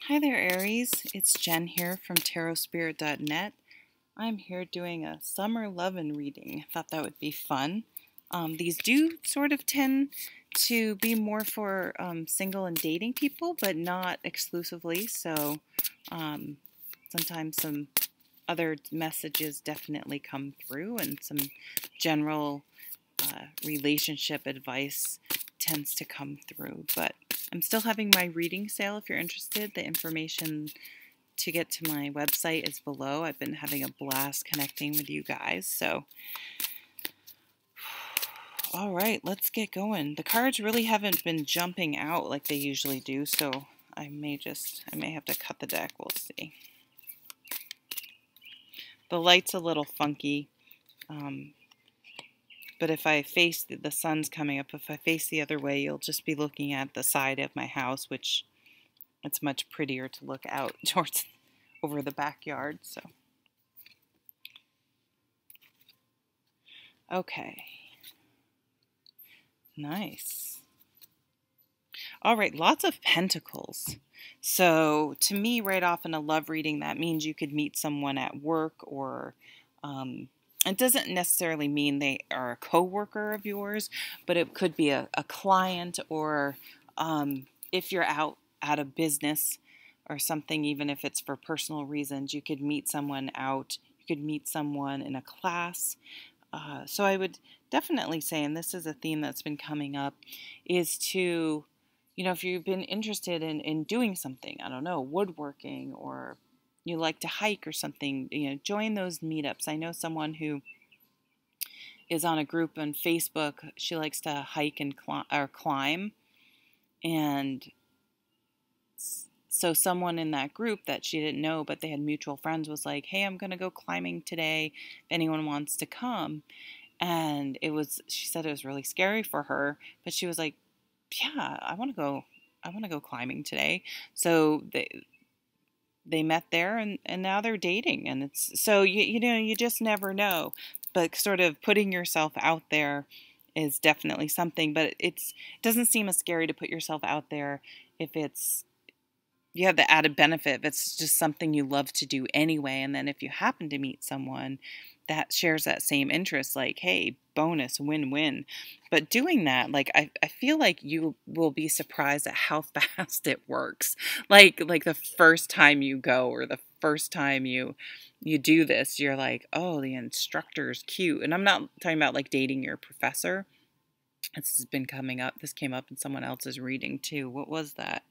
Hi there, Aries. It's Jen here from tarotspirit.net. I'm here doing a summer Lovin reading. I thought that would be fun. These do sort of tend to be more for single and dating people, but not exclusively. So sometimes some other messages definitely come through, and some general relationship advice tends to come through. But I'm still having my reading sale if you're interested. The information to get to my website is below. I've been having a blast connecting with you guys. So, all right, let's get going. The cards really haven't been jumping out like they usually do, so I may have to cut the deck. We'll see. The light's a little funky. But if I face the sun's coming up, if I face the other way, you'll just be looking at the side of my house, which it's much prettier to look out towards over the backyard. So, okay, nice. All right, lots of pentacles. So to me, right off in a love reading, that means you could meet someone at work, or it doesn't necessarily mean they are a coworker of yours, but it could be a client, or if you're out at a business or something, even if it's for personal reasons, you could meet someone out. You could meet someone in a class. So I would definitely say, and this is a theme that's been coming up, is to, if you've been interested in doing something, I don't know, woodworking, or you like to hike or something, join those meetups. I know someone who is on a group on Facebook. She likes to hike and climb. And so someone in that group that she didn't know, but they had mutual friends, was like, hey, I'm going to go climbing today if anyone wants to come. And she said it was really scary for her, but she was like, yeah, I want to go climbing today. So they met there, and now they're dating. And it's so you just never know. But sort of putting yourself out there is definitely something, but it doesn't seem as scary to put yourself out there if you have the added benefit if it's just something you love to do anyway. And then if you happen to meet someone that shares that same interest, like, hey, bonus, win-win. But doing that, like, I feel like you will be surprised at how fast it works. Like the first time you go, or the first time you do this, you're like, oh, the instructor's cute. And I'm not talking about like dating your professor. This has been coming up. This came up in someone else's reading too. What was that?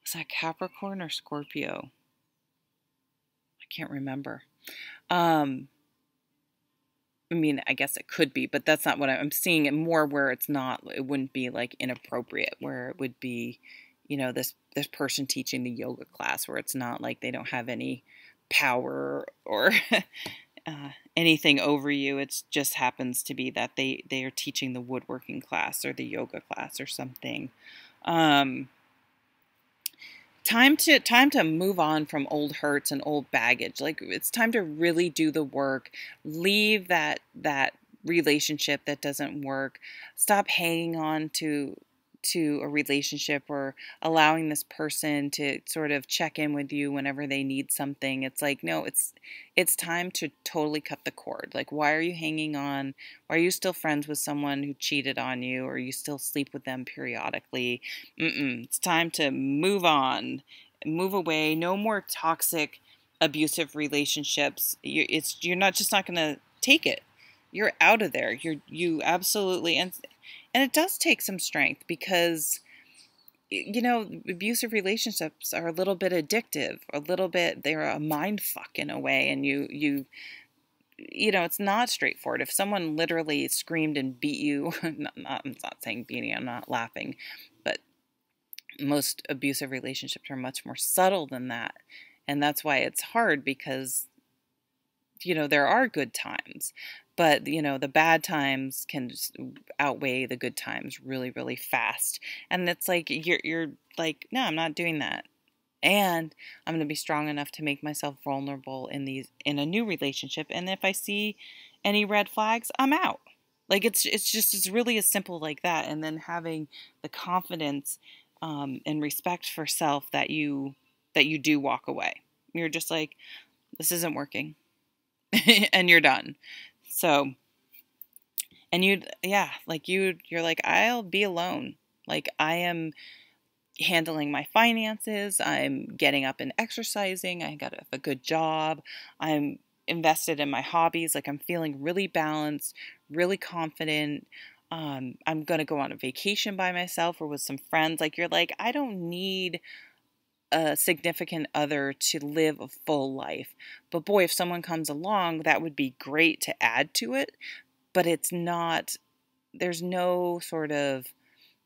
Was that Capricorn or Scorpio? I can't remember. I mean, I guess it could be, but that's not what I'm seeing. It more where it wouldn't be like inappropriate, where it would be, this person teaching the yoga class, where it's not like they don't have any power or anything over you. It just happens to be that they are teaching the woodworking class or the yoga class or something. Time to move on from old hurts and old baggage. Like, it's time to really do the work. Leave that relationship that doesn't work. Stop hanging on to a relationship, or allowing this person to sort of check in with you whenever they need something. It's like, no, it's time to totally cut the cord. Like, why are you hanging on? Why are you still friends with someone who cheated on you, or you still sleep with them periodically? It's time to move on, move away. No more toxic, abusive relationships. You're not going to take it. You're out of there. You absolutely, and it does take some strength, because abusive relationships are a little bit addictive, they're a mind fuck in a way, and it's not straightforward. If someone literally screamed and beat you, I'm not saying beating, I'm not laughing, but most abusive relationships are much more subtle than that, and that's why it's hard, because there are good times, but the bad times can just outweigh the good times really, really fast. And it's like you're like, no, I'm not doing that, and I'm going to be strong enough to make myself vulnerable in a new relationship. And if I see any red flags, I'm out. Like, it's really as simple like that. And then having the confidence and respect for self that you do walk away. You're just like, this isn't working, and you're done. So, and you're like, I'll be alone. Like, I am handling my finances. I'm getting up and exercising. I got a good job. I'm invested in my hobbies. Like, I'm feeling really balanced, really confident. I'm going to go on a vacation by myself or with some friends. Like, you're like, I don't need a significant other to live a full life. But boy, if someone comes along, that would be great to add to it. But it's not, there's no sort of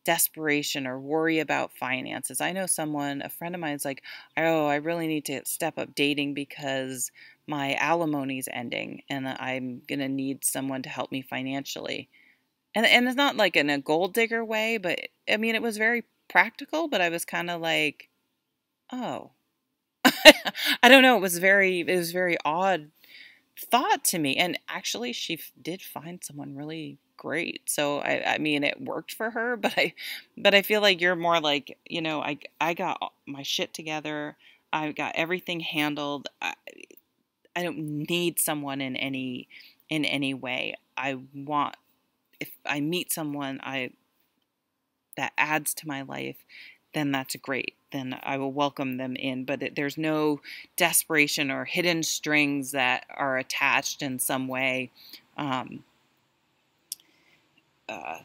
desperation or worry about finances. I know a friend of mine is like, oh, I really need to step up dating because my alimony's ending and I'm going to need someone to help me financially. And it's not like in a gold digger way, but I mean, it was very practical, but I was kind of like, oh, I don't know. It was very odd thought to me. And actually, she did find someone really great. So I mean, it worked for her. But I feel like you're more like, I got my shit together. I got everything handled. I don't need someone in any way. If I meet someone that adds to my life, then that's great. Then I will welcome them in. But there's no desperation or hidden strings that are attached in some way. Um, uh,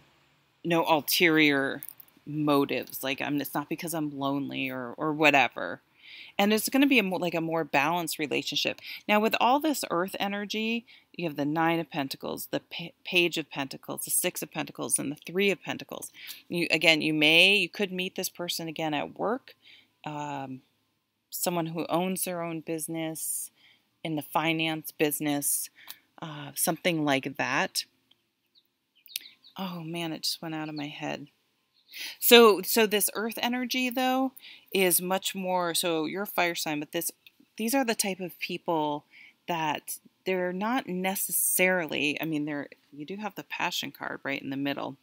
no ulterior motives. Like, it's not because I'm lonely or whatever. And it's going to be like a more balanced relationship. Now, with all this earth energy, you have the Nine of Pentacles, the Page of Pentacles, the Six of Pentacles, and the Three of Pentacles. You could meet this person again at work, someone who owns their own business, in the finance business, something like that. Oh man, it just went out of my head. So this earth energy though is much more, so you're a fire sign, but these are the type of people that they're not necessarily, I mean, you do have the passion card right in the middle,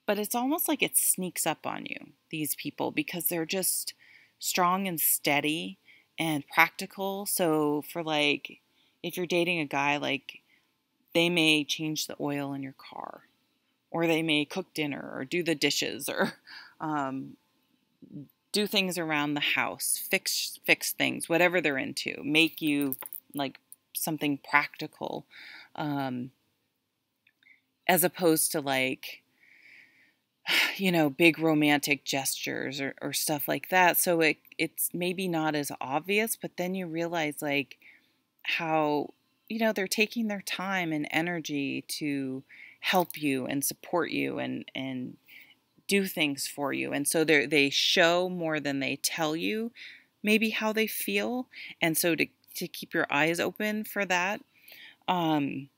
but it's almost like it sneaks up on you, these people, because they're just strong and steady and practical. So for like, if you're dating a guy, like, they may change the oil in your car, or they may cook dinner or do the dishes, or um, do things around the house, fix things, whatever they're into, make you like something practical, um, as opposed to like, big romantic gestures or stuff like that. So it's maybe not as obvious, but then you realize like how, they're taking their time and energy to help you and support you and do things for you. And so they show more than they tell you maybe how they feel. And so to keep your eyes open for that. And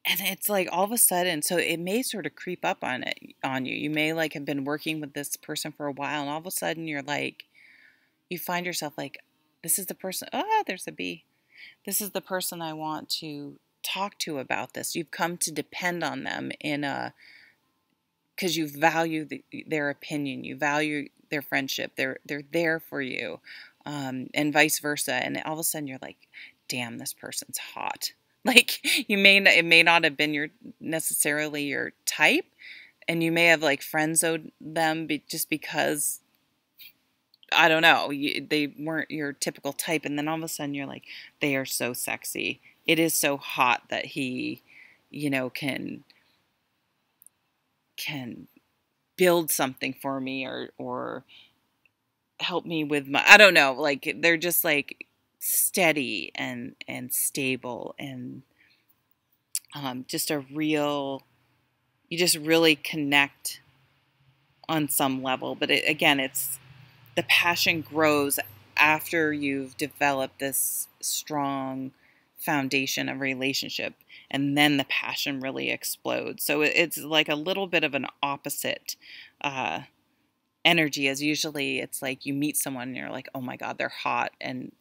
it's like all of a sudden, so it may sort of creep up on you. You may like have been working with this person for a while, and all of a sudden you're like, you find yourself like, this is the person, there's a bee. This is the person I want to talk to about this. You've come to depend on them because you value their opinion, you value their friendship. They're there for you, and vice versa. And all of a sudden, you're like, "Damn, this person's hot." Like, it may not have been necessarily your type, and you may have like friend zoned them just because, I don't know, they weren't your typical type. And then all of a sudden, you're like, they are so sexy. It is so hot that he, can build something for me or help me with I don't know, like they're just like steady and stable and just you just really connect on some level. But again, it's the passion grows after you've developed this strong foundation of relationship, and then the passion really explodes. So it's like a little bit of an opposite energy, as usually it's like you meet someone and you're like, oh my god, they're hot, and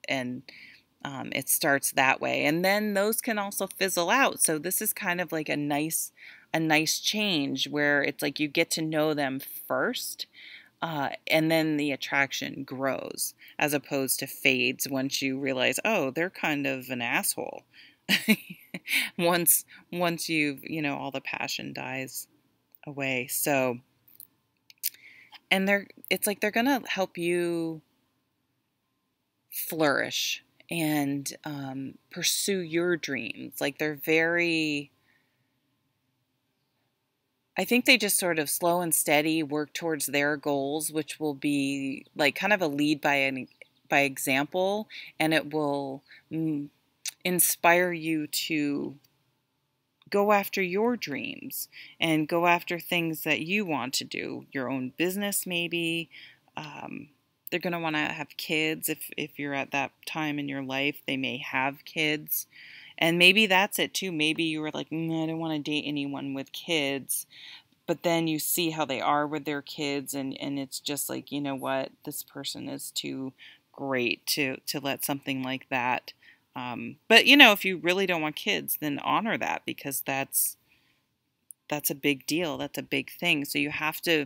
it starts that way, and then those can also fizzle out. So this is kind of like a nice a nice change where it's like you get to know them first, and then the attraction grows as opposed to fades once you realize, oh, they're kind of an asshole. once once all the passion dies away. So, and it's like they're gonna help you flourish and pursue your dreams. Like I think they just sort of slow and steady work towards their goals, which will be like kind of a lead by example, and it will inspire you to go after your dreams and go after things that you want to do, your own business maybe. They're going to want to have kids if you're at that time in your life. They may have kids. And maybe that's it too. Maybe you were like, I don't want to date anyone with kids. But then you see how they are with their kids, and it's just like, you know what, this person is too great to let something like that. But if you really don't want kids, then honor that, because that's a big deal. That's a big thing. So you have to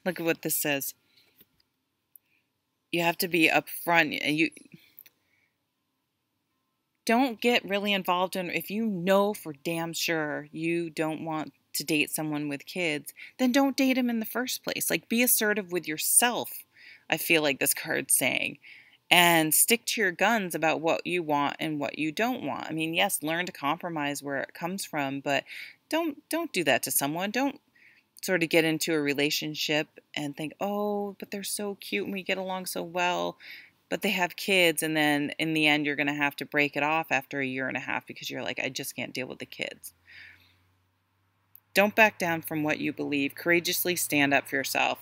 look at what this says. You have to be upfront. You don't get really involved in, if you know for damn sure you don't want to date someone with kids, then don't date him in the first place. Like, be assertive with yourself, I feel like this card's saying. And stick to your guns about what you want and what you don't want. I mean, yes, learn to compromise where it comes from, but don't do that to someone. Don't sort of get into a relationship and think, oh, but they're so cute and we get along so well, but they have kids, and then in the end you're going to have to break it off after a year and a half because you're like, I just can't deal with the kids. Don't back down from what you believe. Courageously stand up for yourself.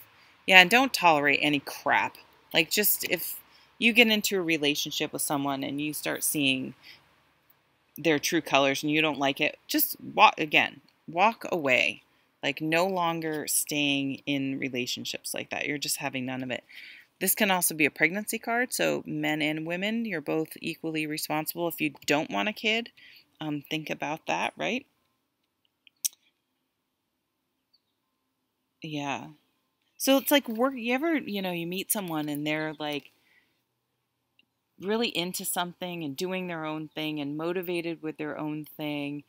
Yeah, and don't tolerate any crap. Like, just if you get into a relationship with someone and you start seeing their true colors and you don't like it, just walk away. Like, no longer staying in relationships like that. You're just having none of it. This can also be a pregnancy card, so men and women, you're both equally responsible. If you don't want a kid, think about that, right? Yeah. So it's like you ever, you meet someone and they're like really into something and doing their own thing and motivated with their own thing.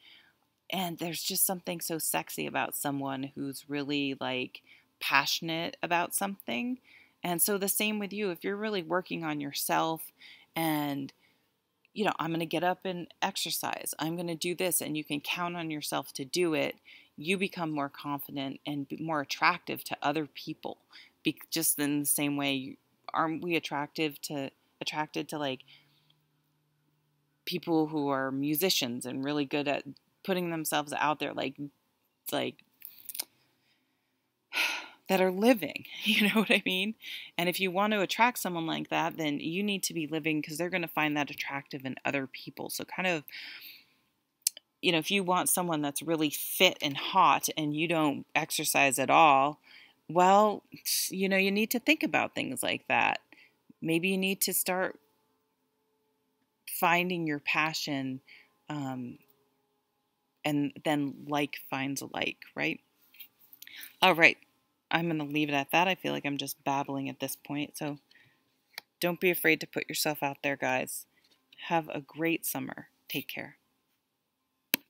And there's just something so sexy about someone who's really like passionate about something. And so the same with you, if you're really working on yourself and, I'm going to get up and exercise, I'm going to do this, and you can count on yourself to do it, you become more confident and more attractive to other people. Just in the same way, aren't we attracted to like people who are musicians and really good at putting themselves out there, like that are living, you know what I mean? And if you want to attract someone like that, then you need to be living, because they're going to find that attractive in other people. So kind of, if you want someone that's really fit and hot and you don't exercise at all, well, you need to think about things like that. Maybe you need to start finding your passion, and then like finds like, right? All right. I'm going to leave it at that. I feel like I'm just babbling at this point. So don't be afraid to put yourself out there, guys. Have a great summer. Take care.